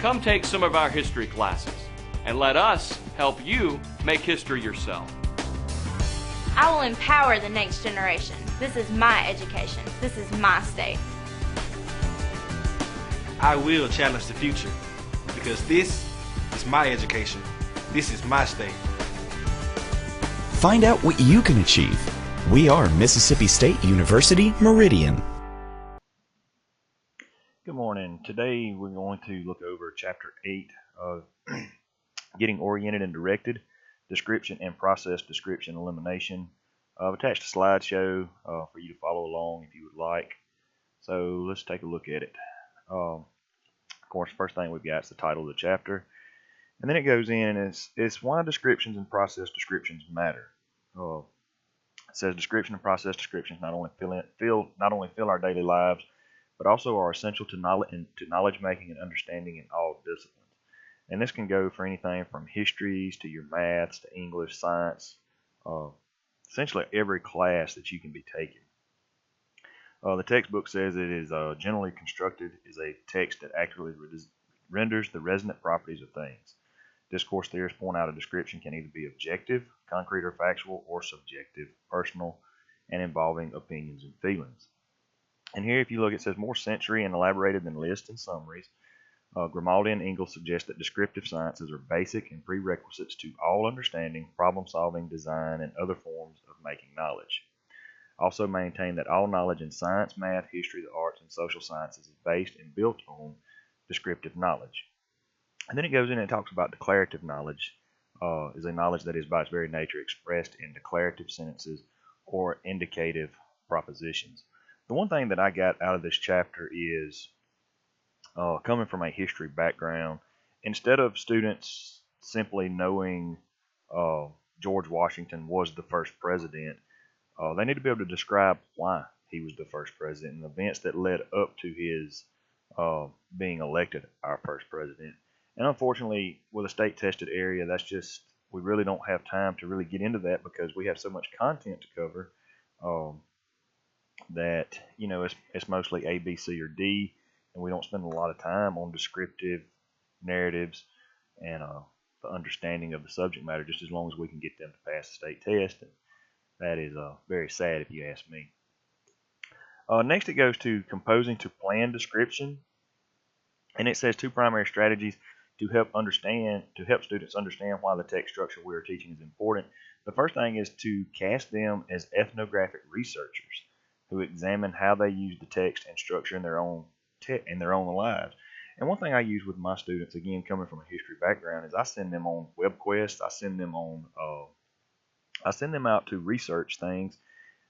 Come take some of our history classes and let us help you make history yourself. I will empower the next generation. This is my education. This is my state. I will challenge the future because this is my education. This is my state. Find out what you can achieve. We are Mississippi State University Meridian. Good morning. Today we're going to look over Chapter 8 of Getting Oriented and Directed, Description and Process Description Elimination. I've attached a slideshow for you to follow along if you would like. So let's take a look at it. Of course, first thing we've got is the title of the chapter. And then it goes in and it's why descriptions and process descriptions matter. It says description and process descriptions not only fill our daily lives, but also are essential to knowledge making and understanding in all disciplines. And this can go for anything from histories to your maths to English, science, essentially every class that you can be taking. The textbook says it is generally constructed as a text that accurately renders the resonant properties of things. Discourse theorists point out a description can either be objective, concrete or factual, or subjective, personal, and involving opinions and feelings. And here, if you look, it says more sensory and elaborated than lists and summaries. Grimaldi and Ingalls suggest that descriptive sciences are basic and prerequisites to all understanding, problem-solving, design, and other forms of making knowledge. Also maintain that all knowledge in science, math, history, the arts, and social sciences is based and built on descriptive knowledge. And then it goes in and talks about declarative knowledge, is a knowledge that is by its very nature expressed in declarative sentences or indicative propositions. The one thing that I got out of this chapter is, coming from a history background, instead of students simply knowing George Washington was the first president, they need to be able to describe why he was the first president and the events that led up to his being elected our first president. And unfortunately, with a state-tested area, we really don't have time to really get into that because we have so much content to cover that, it's mostly A, B, C, or D, and we don't spend a lot of time on descriptive narratives and the understanding of the subject matter, just as long as we can get them to pass the state test. And that is very sad if you ask me. Next, it goes to composing to plan description, and it says two primary strategies to help students understand why the text structure we are teaching is important. The first thing is to cast them as ethnographic researchers who examine how they use the text and structure in their own lives. And one thing I use with my students, again coming from a history background, is I send them on web quests. I send them out to research things,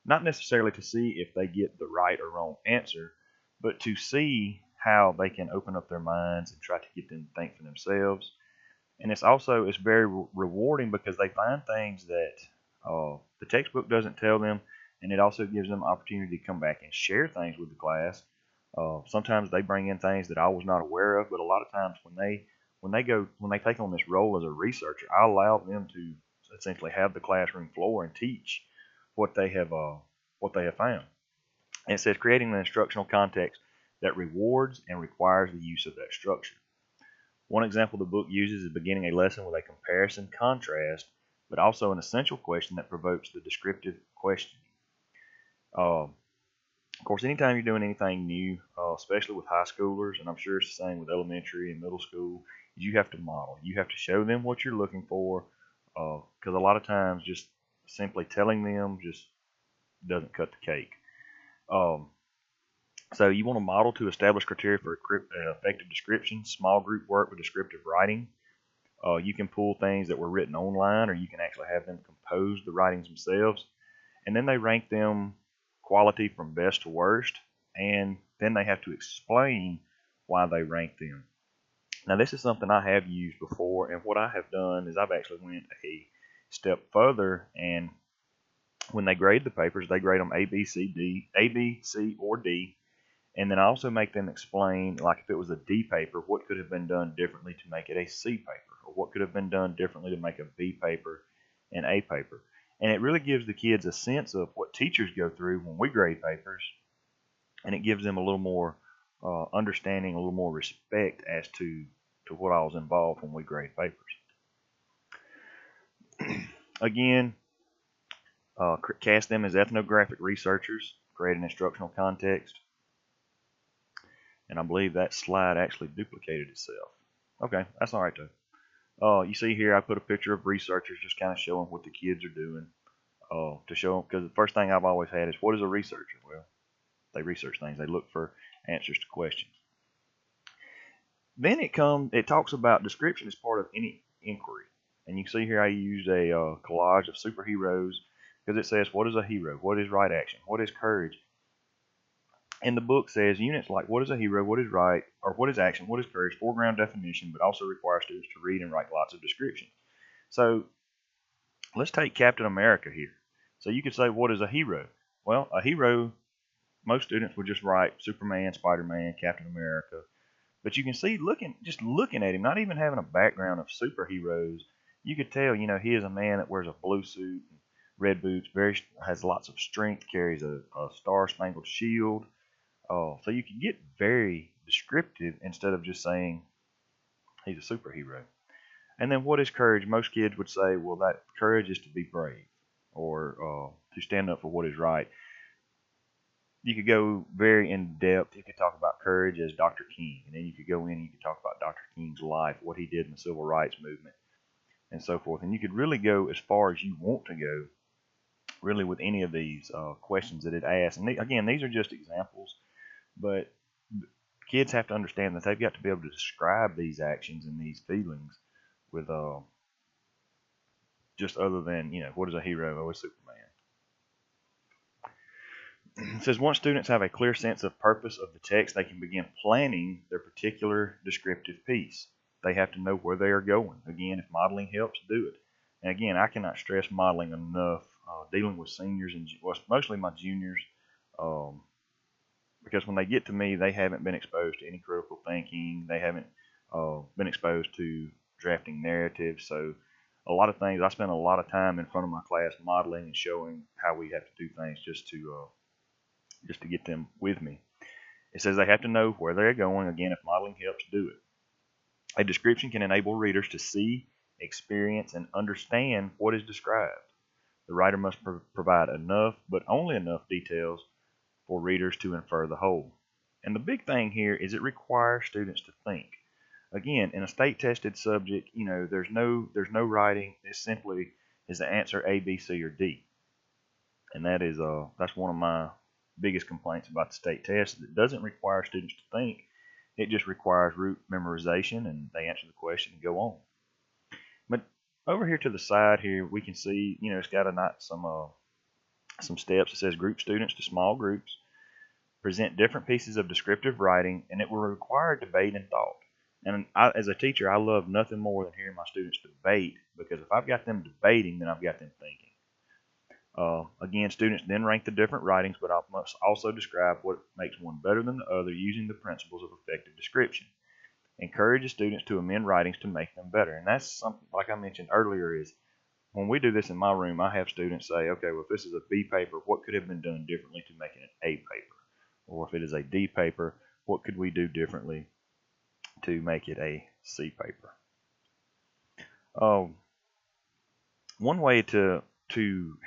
not necessarily to see if they get the right or wrong answer, but to see how they can open up their minds and try to get them to think for themselves. And it's very rewarding because they find things that the textbook doesn't tell them, and it also gives them opportunity to come back and share things with the class. Sometimes they bring in things that I was not aware of, but a lot of times when they take on this role as a researcher, I allow them to essentially have the classroom floor and teach what they have found. And it says creating an instructional context that rewards and requires the use of that structure. One example the book uses is beginning a lesson with a comparison contrast, but also an essential question that provokes the descriptive questioning. Of course, anytime you're doing anything new, especially with high schoolers, and I'm sure it's the same with elementary and middle school, you have to model. You have to show them what you're looking for, because a lot of times just simply telling them just doesn't cut the cake. So you want to model to establish criteria for effective description, small group work with descriptive writing. You can pull things that were written online, or you can actually have them compose the writings themselves. And then they rank them quality from best to worst, and then they have to explain why they rank them. Now, this is something I have used before, and what I have done is I've actually went a step further, and when they grade the papers, they grade them A, B, C, or D, and then I also make them explain, like if it was a D paper, what could have been done differently to make it a C paper, or what could have been done differently to make a B paper an A paper. And it really gives the kids a sense of what teachers go through when we grade papers, and it gives them a little more understanding, a little more respect as to to what all is involved when we grade papers. Again, cast them as ethnographic researchers, create an instructional context. And I believe that slide actually duplicated itself. Okay, that's all right though. You see here I put a picture of researchers just kind of showing what the kids are doing. To show them, because the first thing I've always had is, what is a researcher? Well, they research things. They look for answers to questions. Then it talks about description as part of any inquiry. And you can see here I used a collage of superheroes, because it says, what is a hero? What is right action? What is courage? And the book says units like what is a hero, what is right, or what is action, what is courage, foreground definition, but also require students to read and write lots of descriptions. So let's take Captain America here. So you could say, what is a hero? Well, a hero, most students would just write Superman, Spider-Man, Captain America. But you can see, just looking at him, not even having a background of superheroes, you could tell, he is a man that wears a blue suit, and red boots, has lots of strength, carries a star-spangled shield. So you can get very descriptive instead of just saying he's a superhero. And then what is courage? Most kids would say, well, that courage is to be brave, or to stand up for what is right. You could go very in depth. You could talk about courage as Dr. King, and then you could go in and you could talk about Dr. King's life, what he did in the civil rights movement, and so forth. And you could really go as far as you want to go, really, with any of these questions that it asks. And again, these are just examples, but kids have to understand that they've got to be able to describe these actions and these feelings with just other than, what is a hero or a Superman. It says once students have a clear sense of purpose of the text, they can begin planning their particular descriptive piece. They have to know where they are going. Again, if modeling helps, do it. And again, I cannot stress modeling enough. Dealing with seniors and mostly my juniors, because when they get to me, they haven't been exposed to any critical thinking. They haven't been exposed to drafting narratives. So a lot of things, I spend a lot of time in front of my class modeling and showing how we have to do things just to get them with me. It says they have to know where they're going. Again, if modeling helps, do it. A description can enable readers to see, experience, and understand what is described. The writer must provide enough, but only enough details for readers to infer the whole. And the big thing here is it requires students to think. Again, in a state-tested subject, there's no writing. It simply is the answer A, B, C, or D. And that's one of my biggest complaints about the state test. It doesn't require students to think. It just requires rote memorization, and they answer the question and go on. But over here to the side here, we can see, it's got some steps. It says group students to small groups, present different pieces of descriptive writing, and it will require debate and thought. And as a teacher, I love nothing more than hearing my students debate, because if I've got them debating, then I've got them thinking. Again, students then rank the different writings, but I must also describe what makes one better than the other using the principles of effective description. Encourage students to amend writings to make them better. And that's something, like I mentioned earlier, is when we do this in my room, I have students say, okay, well, if this is a B paper, what could have been done differently to make it an A paper? Or if it is a D paper, what could we do differently to make it a C paper? One way to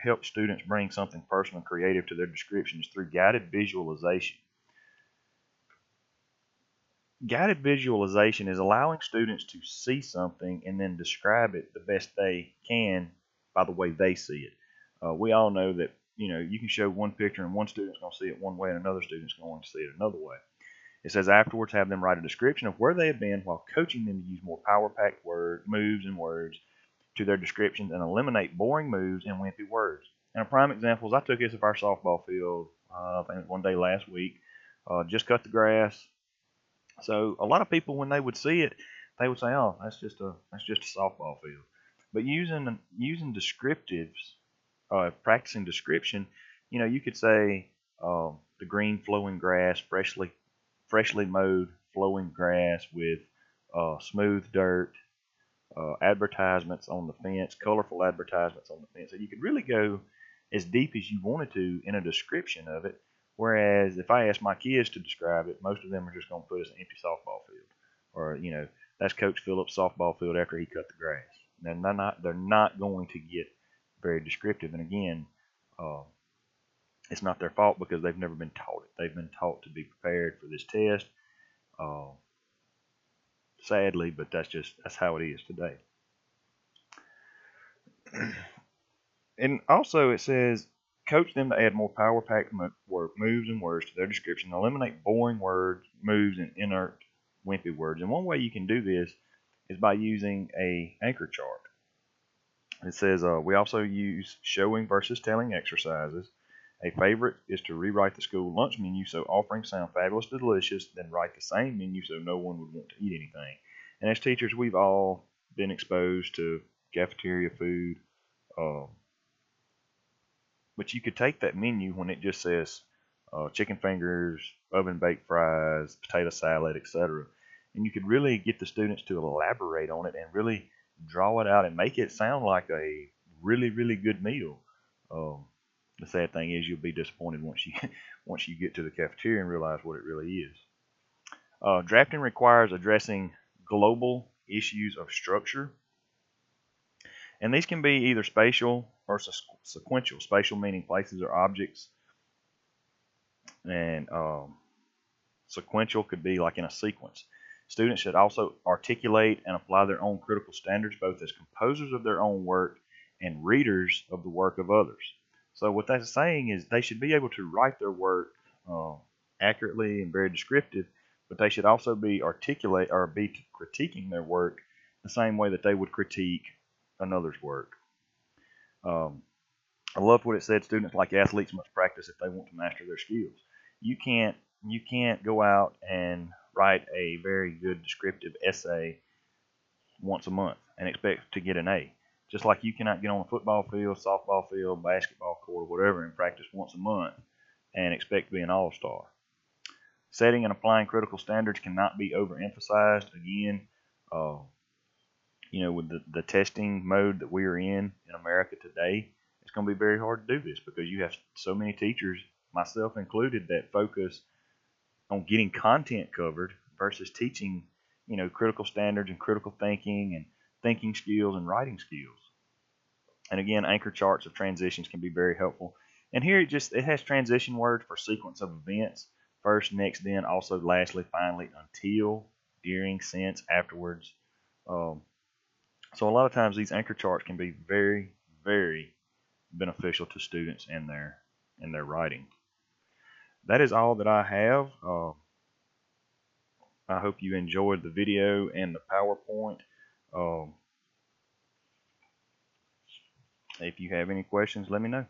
help students bring something personal and creative to their description is through guided visualization. Guided visualization is allowing students to see something and then describe it the best they can by the way they see it. We all know that you can show one picture and one student's going to see it one way and another student's going to see it another way. It says afterwards have them write a description of where they have been while coaching them to use more power-packed moves and words to their descriptions and eliminate boring moves and wimpy words. And a prime example is I took this of our softball field, I think it was one day last week, just cut the grass. So a lot of people, when they would see it, they would say, "Oh, that's just a softball field." But using descriptives, practicing description, you could say the green flowing grass, freshly mowed flowing grass with smooth dirt, advertisements on the fence, colorful advertisements on the fence. So you could really go as deep as you wanted to in a description of it. Whereas if I ask my kids to describe it, most of them are just going to put us an empty softball field, or That's Coach Phillips' softball field after he cut the grass. And they're not going to get very descriptive. And again, it's not their fault because they've never been taught it. They've been taught to be prepared for this test. Sadly, but that's how it is today. And also it says, coach them to add more power-packed moves and words to their description. Eliminate boring words, moves, and inert, wimpy words. And one way you can do this is by using a anchor chart. It says we also use showing versus telling exercises. A favorite is to rewrite the school lunch menu so offerings sound fabulous to delicious, then write the same menu so no one would want to eat anything. And as teachers, we've all been exposed to cafeteria food. But you could take that menu when it just says chicken fingers, oven baked fries, potato salad, etc. And you could really get the students to elaborate on it and really draw it out and make it sound like a really, really good meal. The sad thing is you'll be disappointed once you get to the cafeteria and realize what it really is. Drafting requires addressing global issues of structure. And these can be either spatial or sequential. Spatial meaning places or objects. And sequential could be like in a sequence. Students should also articulate and apply their own critical standards both as composers of their own work and readers of the work of others. So what that's saying is they should be able to write their work accurately and very descriptive, but they should also be critiquing their work the same way that they would critique another's work. I loved what it said. Students, like athletes, must practice if they want to master their skills. You can't go out and write a very good descriptive essay once a month and expect to get an A. Just like you cannot get on a football field, softball field, basketball court, whatever, and practice once a month and expect to be an all-star. Setting and applying critical standards cannot be overemphasized. Again, with the testing mode that we are in America today, it's going to be very hard to do this because you have so many teachers, myself included, that focus on getting content covered versus teaching, critical standards and critical thinking and thinking skills and writing skills. And again, anchor charts of transitions can be very helpful. And here it has transition words for sequence of events. First, next, then, also, lastly, finally, until, during, since, afterwards. So a lot of times these anchor charts can be very, very beneficial to students in their writing. That is all that I have. I hope you enjoyed the video and the PowerPoint. If you have any questions, let me know.